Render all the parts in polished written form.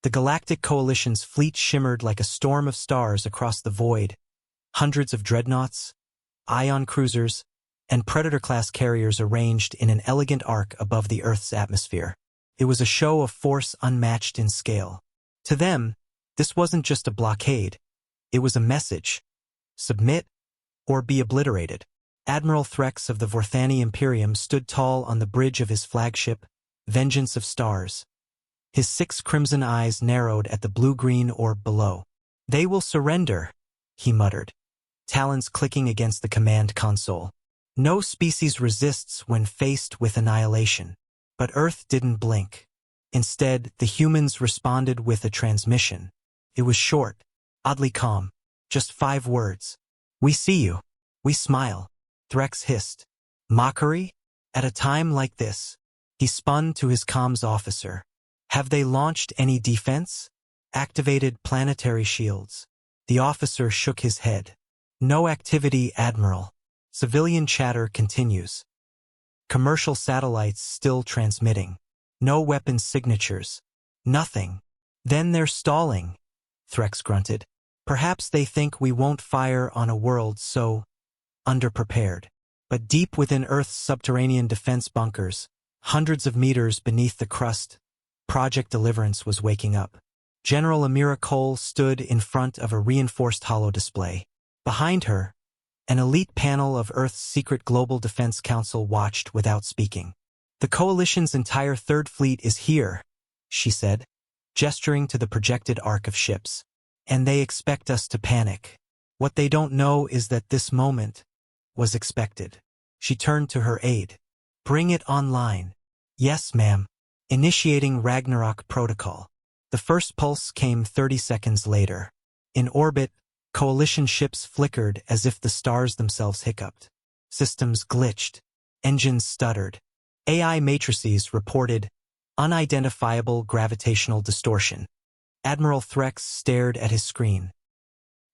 The Galactic Coalition's fleet shimmered like a storm of stars across the void. Hundreds of dreadnoughts, ion cruisers, and Predator-class carriers arranged in an elegant arc above the Earth's atmosphere. It was a show of force unmatched in scale. To them, this wasn't just a blockade. It was a message. Submit or be obliterated. Admiral Threx of the Vorthani Imperium stood tall on the bridge of his flagship, Vengeance of Stars. His 6 crimson eyes narrowed at the blue-green orb below. "They will surrender," he muttered, talons clicking against the command console. No species resists when faced with annihilation. But Earth didn't blink. Instead, the humans responded with a transmission. It was short, oddly calm, just 5 words. "We see you. We smile." Threx hissed. Mockery? At a time like this? He spun to his comms officer. "Have they launched any defense? Activated planetary shields?" The officer shook his head. "No activity, Admiral. Civilian chatter continues. Commercial satellites still transmitting. No weapon signatures. Nothing." "Then they're stalling," Threx grunted. "Perhaps they think we won't fire on a world so underprepared." But deep within Earth's subterranean defense bunkers, hundreds of meters beneath the crust, Project Deliverance was waking up. General Amira Cole stood in front of a reinforced holodisplay. Behind her, an elite panel of Earth's secret Global Defense Council watched without speaking. "The Coalition's entire Third Fleet is here," she said, gesturing to the projected arc of ships. "And they expect us to panic. What they don't know is that this moment was expected." She turned to her aide. "Bring it online." "Yes, ma'am." Initiating Ragnarok protocol. The first pulse came 30 seconds later. In orbit, Coalition ships flickered as if the stars themselves hiccuped. Systems glitched. Engines stuttered. AI matrices reported unidentifiable gravitational distortion. Admiral Threx stared at his screen.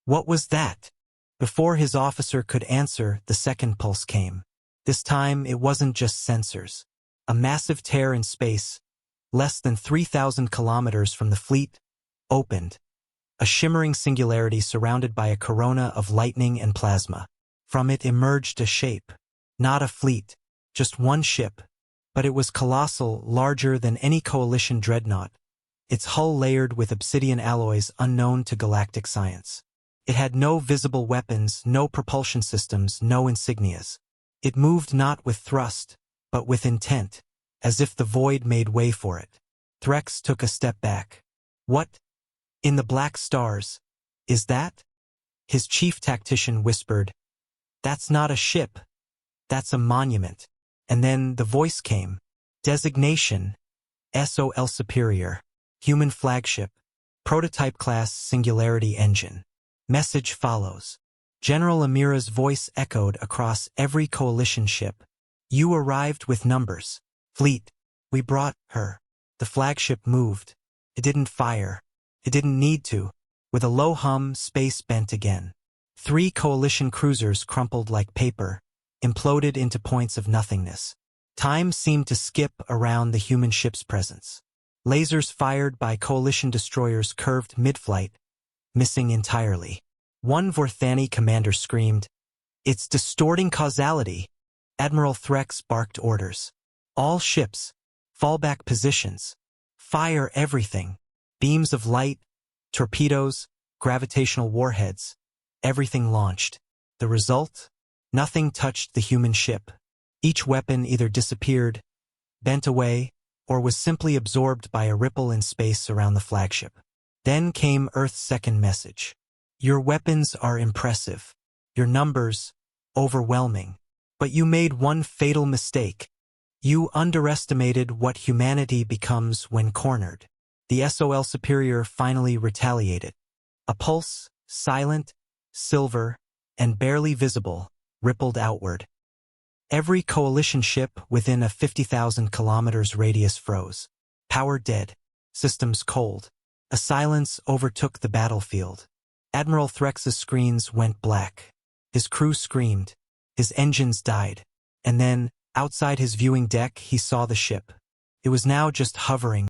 "What was that?" Before his officer could answer, the second pulse came. This time, it wasn't just sensors. A massive tear in space, less than 3,000 kilometers from the fleet, opened. A shimmering singularity surrounded by a corona of lightning and plasma. From it emerged a shape. Not a fleet, just one ship. But it was colossal, larger than any Coalition dreadnought, its hull layered with obsidian alloys unknown to galactic science. It had no visible weapons, no propulsion systems, no insignias. It moved not with thrust, but with intent, as if the void made way for it. Threx took a step back. "What? In the black stars? Is that?" His chief tactician whispered, "That's not a ship. That's a monument." And then the voice came. "Designation, SOL Superior, Human Flagship, Prototype Class Singularity Engine. Message follows." General Amira's voice echoed across every Coalition ship. "You arrived with numbers. Fleet, we brought her." The flagship moved. It didn't fire. It didn't need to. With a low hum, space bent again. 3 Coalition cruisers crumpled like paper, imploded into points of nothingness. Time seemed to skip around the human ship's presence. Lasers fired by Coalition destroyers curved mid-flight, missing entirely. One Vorthani commander screamed, "It's distorting causality." Admiral Threx barked orders. "All ships, fall back positions. Fire everything." Beams of light, torpedoes, gravitational warheads. Everything launched. The result? Nothing touched the human ship. Each weapon either disappeared, bent away, or was simply absorbed by a ripple in space around the flagship. Then came Earth's second message. "Your weapons are impressive. Your numbers, overwhelming. But you made one fatal mistake. You underestimated what humanity becomes when cornered." The SOL Superior finally retaliated. A pulse, silent, silver, and barely visible, rippled outward. Every Coalition ship within a 50,000 kilometers radius froze. Power dead. Systems cold. A silence overtook the battlefield. Admiral Threx's screens went black. His crew screamed. His engines died. And then, outside his viewing deck, he saw the ship. It was now just hovering,